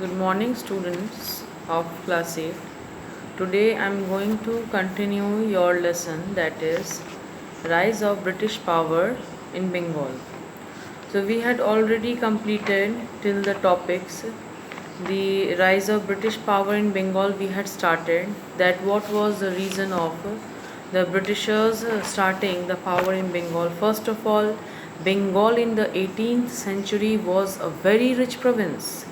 Good morning, students of class 8. Today I am going to continue your lesson, that is Rise of British Power in Bengal. So we had already completed till the topics the rise of British power in Bengal. We had started that what was the reason of the Britishers starting the power in Bengal. First of all, Bengal in the 18th century was a very rich province,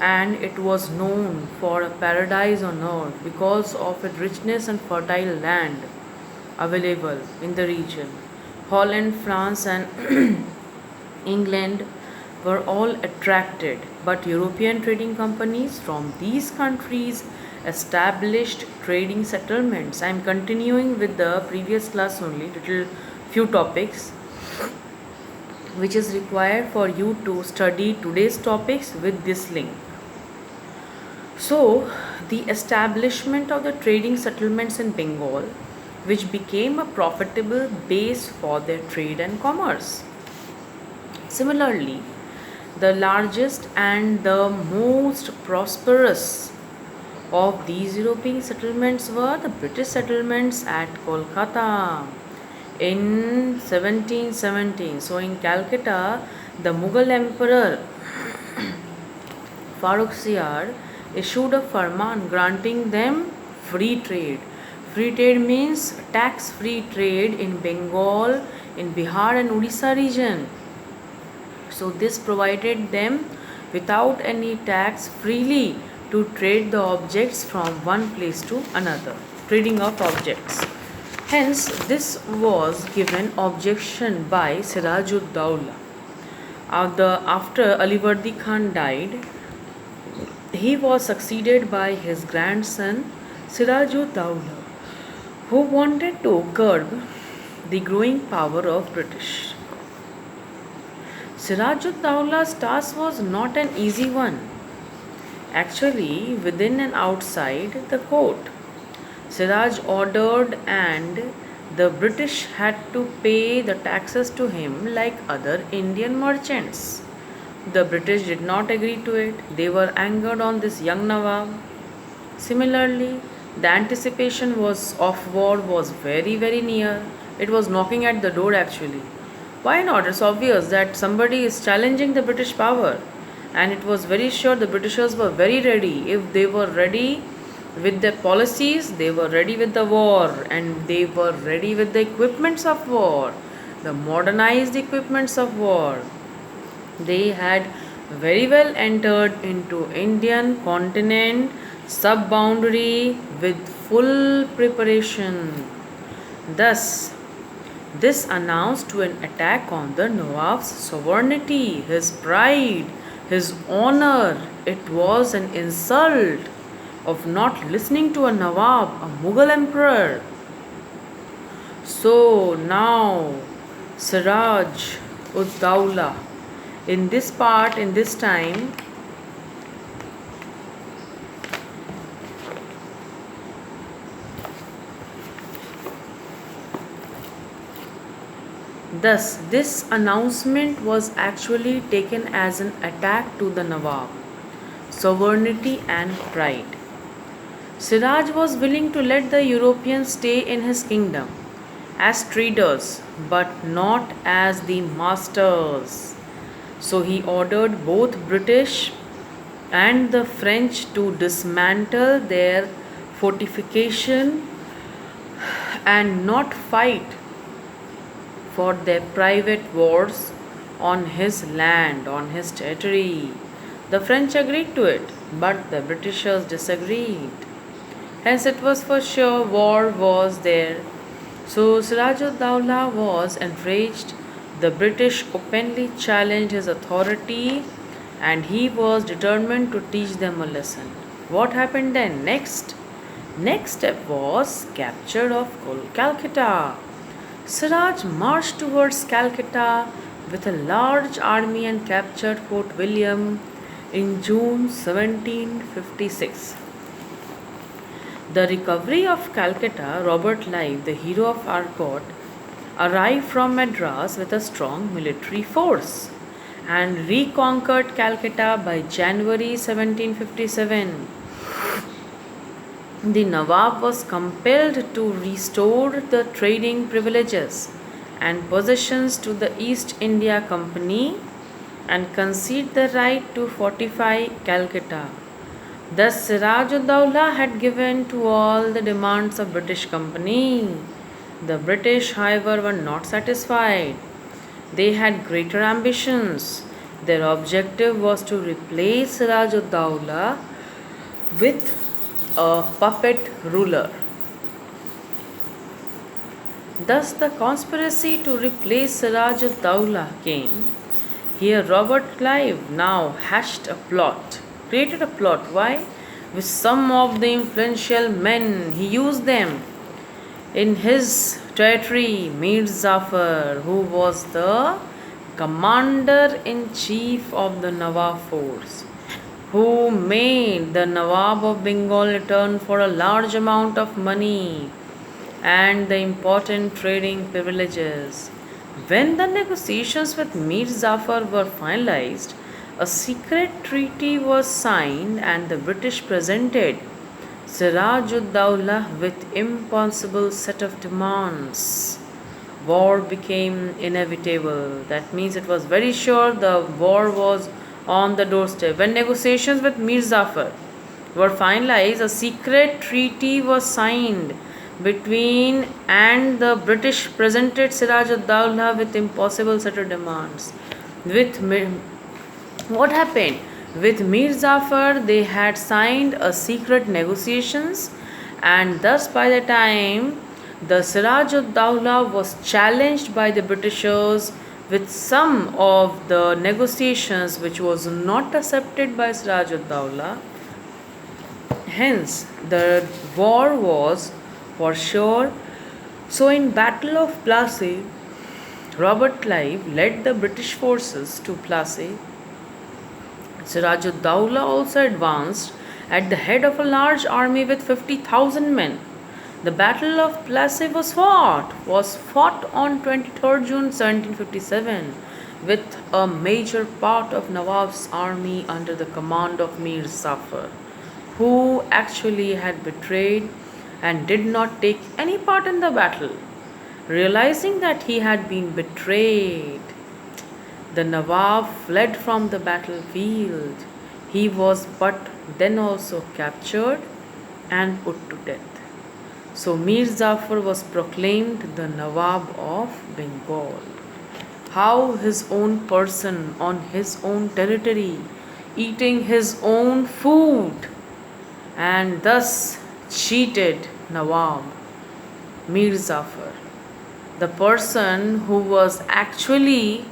and it was known for a paradise on earth because of its richness and fertile land available in the region. Holland, France, and England were all attracted, but European trading companies from these countries established trading settlements. I am continuing with the previous class only, little few topics which is required for you to study today's topics with this link. So, the establishment of the trading settlements in Bengal, which became a profitable base for their trade and commerce. Similarly, the largest and the most prosperous of these European settlements were the British settlements at Kolkata in 1717. So, in Calcutta, the Mughal Emperor Farrukhsiyar issued a farman granting them free trade. Free trade means tax-free trade in Bengal, in Bihar and Odisha region. So this provided them without any tax freely to trade the objects from one place to another, trading of objects. Hence, this was given objection by Sirajud-Dowlah. After Alivardi Khan died, he was succeeded by his grandson Sirajud-Dowlah, who wanted to curb the growing power of British. Sirajud-Dowlah's task was not an easy one. Actually, within and outside the court, Siraj ordered, and the British had to pay the taxes to him like other Indian merchants. The British did not agree to it. They were angered on this young Nawab. Similarly, the anticipation of war was very, very near. It was knocking at the door actually. Why not? It's obvious that somebody is challenging the British power, and it was very sure the Britishers were very ready. If they were ready with their policies, they were ready with the war, and they were ready with the equipments of war, the modernized equipments of war. They had very well entered into Indian continent sub-boundary with full preparation. Thus, this announced to an attack on the Nawab's sovereignty, his pride, his honor. It was an insult of not listening to a Nawab, a Mughal emperor. So now Siraj ud Dawla, in this part, in this time, thus, this announcement was actually taken as an attack to the Nawab, sovereignty and pride. Siraj was willing to let the Europeans stay in his kingdom as traders, but not as the masters. So he ordered both British and the French to dismantle their fortification and not fight for their private wars on his land, on his territory. The French agreed to it, but the Britishers disagreed. Hence, it was for sure war was there. So, Sirajud-Dowlah was enraged. The British openly challenged his authority, and he was determined to teach them a lesson. What happened then? Next step was capture of Calcutta. Siraj marched towards Calcutta with a large army and captured Fort William in June 1756. The recovery of Calcutta, Robert Clive, the hero of Arcot, arrived from Madras with a strong military force. and reconquered Calcutta by January 1757. The Nawab was compelled to restore the trading privileges and possessions to the East India Company and concede the right to fortify Calcutta. Thus, Siraj-ud-Dawla had given to all the demands of British Company. The British, however, were not satisfied. They had greater ambitions. Their objective was to replace Siraj-ud-Dawla with a puppet ruler. Thus, the conspiracy to replace Siraj-ud-Dawla came. Here, Robert Clive now hatched a plot, created a plot. Why? With some of the influential men, he used them in his territory. Mir Zafar, who was the commander in chief of the Nawab force, who made the Nawab of Bengal return for a large amount of money and the important trading privileges. When the negotiations with Mir Zafar were finalized, a secret treaty was signed and the British presented Siraj-ud-Dawla with impossible set of demands. War became inevitable. That means it was very sure the war was on the doorstep. When negotiations with Mir Zafar were finalized, a secret treaty was signed between and the British presented Siraj-ud-Dawla with impossible set of demands. What happened? With Mir Zafar, they had signed a secret negotiations, and thus by the time the Siraj-ud-Dawla was challenged by the Britishers with some of the negotiations which was not accepted by Siraj-ud-Dawla. Hence, the war was for sure. So, in Battle of Plassey, Robert Clive led the British forces to Plassey. Siraj-ud-Dawla also advanced at the head of a large army with 50,000 men. The Battle of Plassey was fought on 23rd June 1757 with a major part of Nawab's army under the command of Mir Zafar, who actually had betrayed and did not take any part in the battle. Realizing that he had been betrayed, the Nawab fled from the battlefield. He was but then also captured and put to death. So Mir Zafar was proclaimed the Nawab of Bengal. How his own person on his own territory, eating his own food, and thus cheated Nawab Mir Zafar, the person who was actually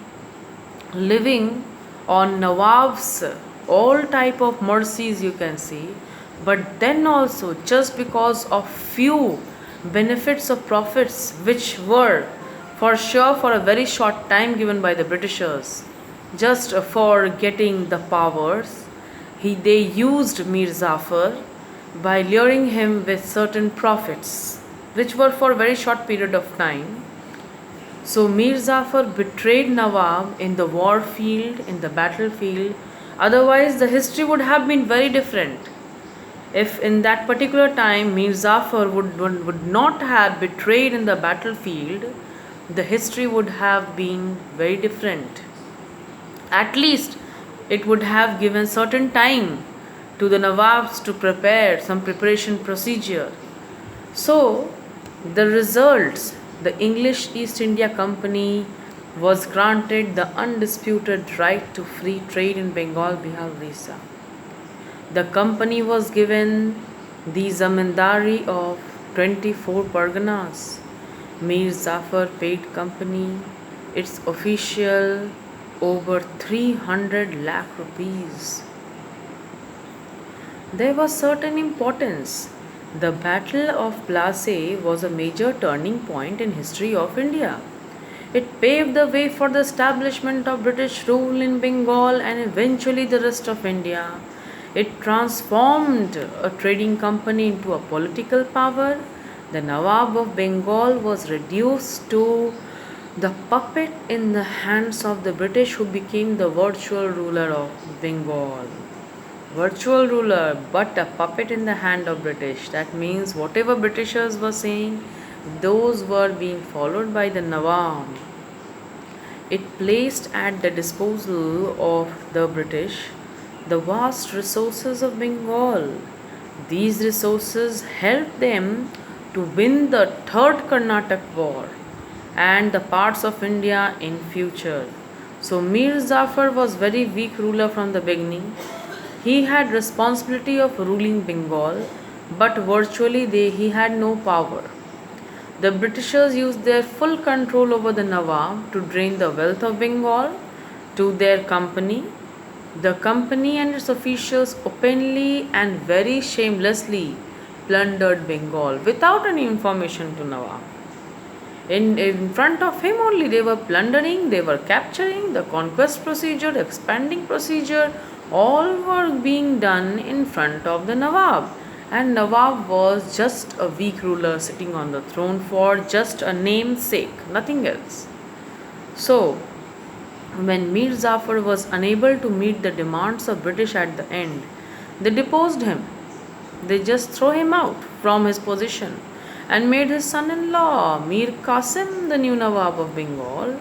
living on Nawab's all type of mercies, you can see, but then also just because of few benefits or profits which were for sure for a very short time given by the Britishers, just for getting the powers, they used Mir Zafar by luring him with certain profits which were for a very short period of time. So Mir Zafar betrayed Nawab in the war field, in the battlefield. Otherwise, the history would have been very different. If in that particular time Mir Zafar would not have betrayed in the battlefield, the history would have been very different. At least it would have given certain time to the Nawabs to prepare some preparation procedure. So, the results, the English East India Company was granted the undisputed right to free trade in Bengal, Bihar, Orissa. The company was given the zamindari of 24 parganas. Mir Zafar paid company its official over 300 lakh rupees. There was certain importance. The Battle of Plassey was a major turning point in history of India. It paved the way for the establishment of British rule in Bengal and eventually the rest of India. It transformed a trading company into a political power. The Nawab of Bengal was reduced to The puppet in the hands of the British who became the virtual ruler of Bengal. Virtual ruler, but a puppet in the hand of British. That means whatever Britishers were saying, those were being followed by the Nawab. It placed at the disposal of the British the vast resources of Bengal. These resources helped them to win the Third Karnataka War and the parts of India in future. So Mir Zafar was very weak ruler from the beginning. He had responsibility of ruling Bengal, but virtually he had no power. The Britishers used their full control over the Nawab to drain the wealth of Bengal to their company. The company and its officials openly and very shamelessly plundered Bengal without any information to Nawab. In front of him only they were plundering, they were capturing, the conquest procedure, expanding procedure, all were being done in front of the Nawab. And Nawab was just a weak ruler sitting on the throne for just a namesake, nothing else. So, when Mir Zafar was unable to meet the demands of British at the end, they deposed him. They just throw him out from his position and made his son-in-law Mir Qasim the new Nawab of Bengal.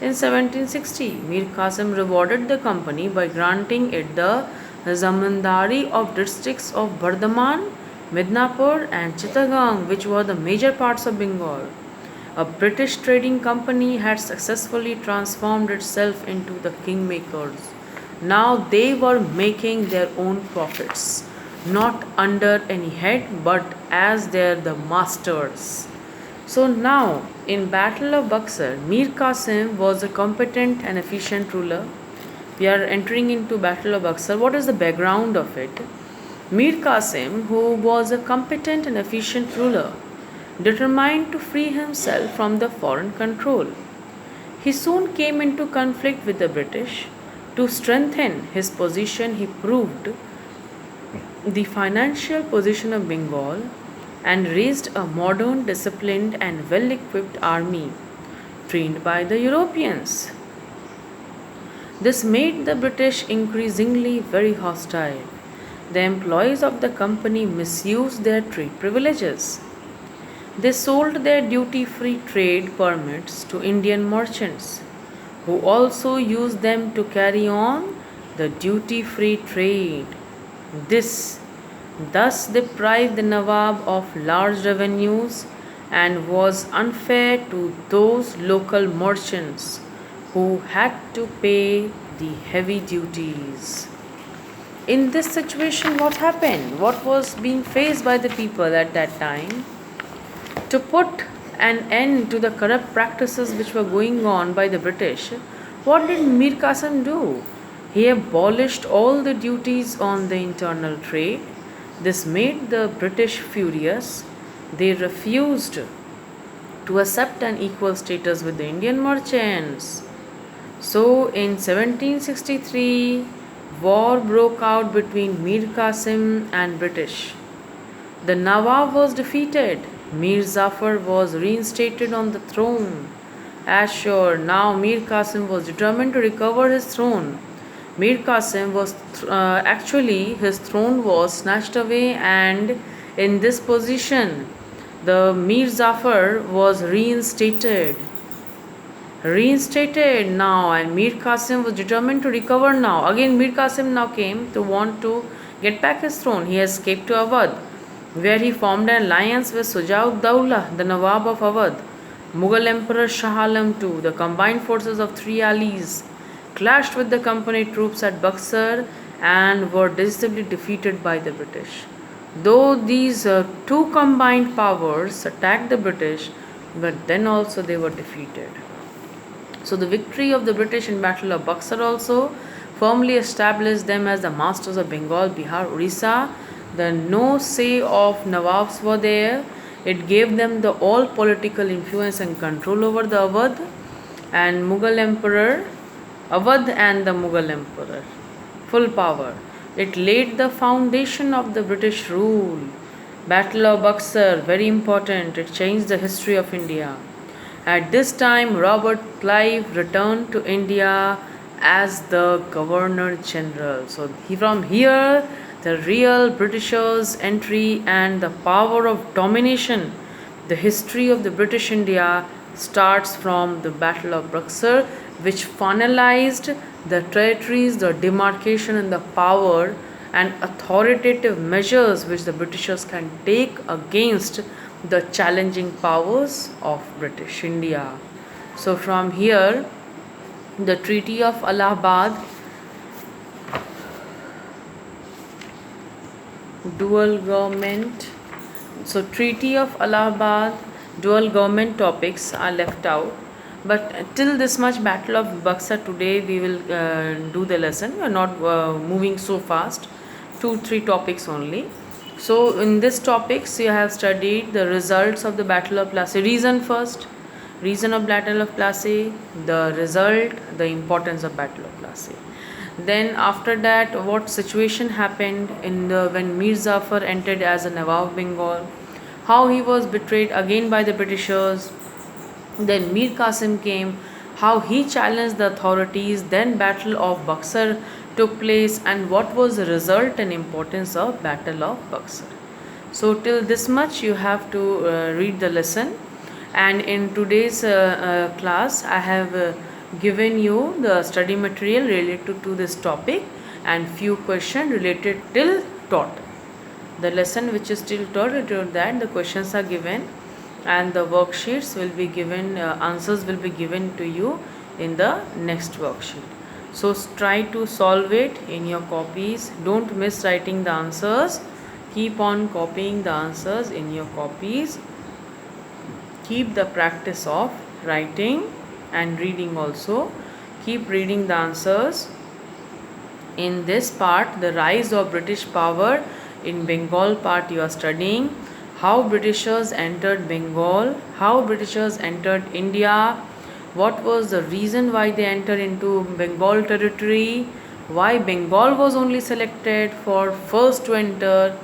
In 1760, Mir Qasim rewarded the company by granting it the zamindari of districts of Bardhaman, Midnapur and Chittagong, which were the major parts of Bengal. A British trading company had successfully transformed itself into the kingmakers. Now they were making their own profits, not under any head but as the masters. So now, in Battle of Buxar, Mir Qasim was a competent and efficient ruler. We are entering into Battle of Buxar. What is the background of it? Mir Qasim, who was a competent and efficient ruler, determined to free himself from the foreign control. He soon came into conflict with the British. To strengthen his position, he proved the financial position of Bengal and raised a modern, disciplined, and well equipped army trained by the Europeans. This made the British increasingly very hostile. The employees of the company misused their trade privileges. They sold their duty free trade permits to Indian merchants, who also used them to carry on the duty free trade. This thus deprived the Nawab of large revenues and was unfair to those local merchants who had to pay the heavy duties. In this situation, what happened? What was being faced by the people at that time? To put an end to the corrupt practices which were going on by the British, what did Mir Qasim do? He abolished all the duties on the internal trade. This made the British furious. They refused to accept an equal status with the Indian merchants. So in 1763, war broke out between Mir Qasim and British. The Nawab was defeated. Mir Zafar was reinstated on the throne. As sure, now Mir Qasim was determined to recover his throne. Mir Qasim was actually his throne was snatched away, and in this position, the Mir Zafar was reinstated. Reinstated now, and Mir Qasim was determined to recover now. Again, Mir Qasim now came to want to get back his throne. He escaped to Awadh, where he formed an alliance with Sujaud-Dawla, the Nawab of Awadh. Mughal Emperor Shah Alam II, the combined forces of three allies, clashed with the company troops at Buxar and were decisively defeated by the British. Though these two combined powers attacked the British, but then also they were defeated. So the victory of the British in Battle of Buxar also firmly established them as the masters of Bengal, Bihar, Orissa. The no say of Nawabs were there. It gave them the all political influence and control over the Awadh and Mughal Emperor, Awadh and the Mughal Emperor. Full power. It laid the foundation of the British rule. Battle of Buxar, very important. It changed the history of India. At this time, Robert Clive returned to India as the Governor General. So, from here, the real Britishers' entry and the power of domination, the history of the British India starts from the Battle of Buxar, which finalized the territories, the demarcation, and the power and authoritative measures which the Britishers can take against the challenging powers of British India. So from here, the Treaty of Allahabad, dual government. So Treaty of Allahabad, dual government topics are left out. But till this much Battle of Buxar today we will do the lesson. We are not moving so fast. 2-3 topics only. So in this topics you have studied the results of the Battle of Plassey. Reason first. Reason of Battle of Plassey, the result, the importance of Battle of Plassey. Then after that, what situation happened when Mir Jafar entered as a Nawab of Bengal, how he was betrayed again by the Britishers. Then Mir Qasim came, how he challenged the authorities. Then Battle of Buxar took place, and what was the result and importance of Battle of Buxar. So till this much you have to read the lesson, and in today's class I have given you the study material related to this topic and few questions related till taught. The lesson which is still taught, related that the questions are given and the worksheets will be given, answers will be given to you in the next worksheet. So try to solve it in your copies. Don't miss writing the answers. Keep on copying the answers in your copies. Keep the practice of writing and reading also. Keep reading the answers. In this part, the rise of British power in Bengal part you are studying. How Britishers entered Bengal, how Britishers entered India, what was the reason why they entered into Bengal territory, why Bengal was only selected for first to enter,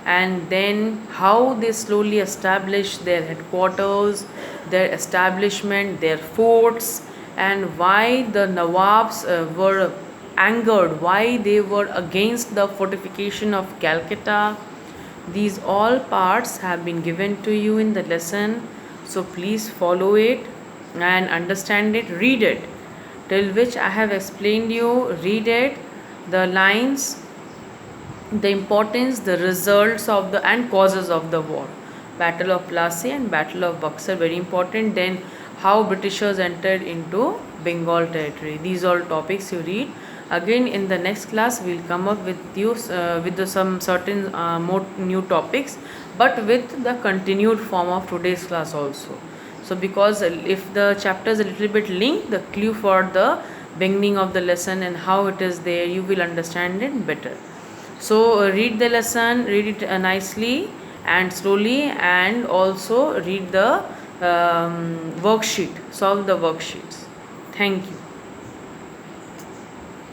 and then how they slowly established their headquarters, their establishment, their forts, and why the Nawabs were angered, why they were against the fortification of Calcutta. These all parts have been given to you in the lesson, so please follow it and understand it, read it till which I have explained you. Read it, the lines, the importance, the results of the and causes of the war, Battle of Plassey and Battle of Buxar, very important. Then how Britishers entered into Bengal territory. These all topics you read. Again in the next class we will come up with you with some certain more new topics, but with the continued form of today's class also. So because if the chapter is a little bit linked, the clue for the beginning of the lesson and how it is there, you will understand it better. So read the lesson, read it nicely and slowly, and also read the worksheet, solve the worksheets. Thank you.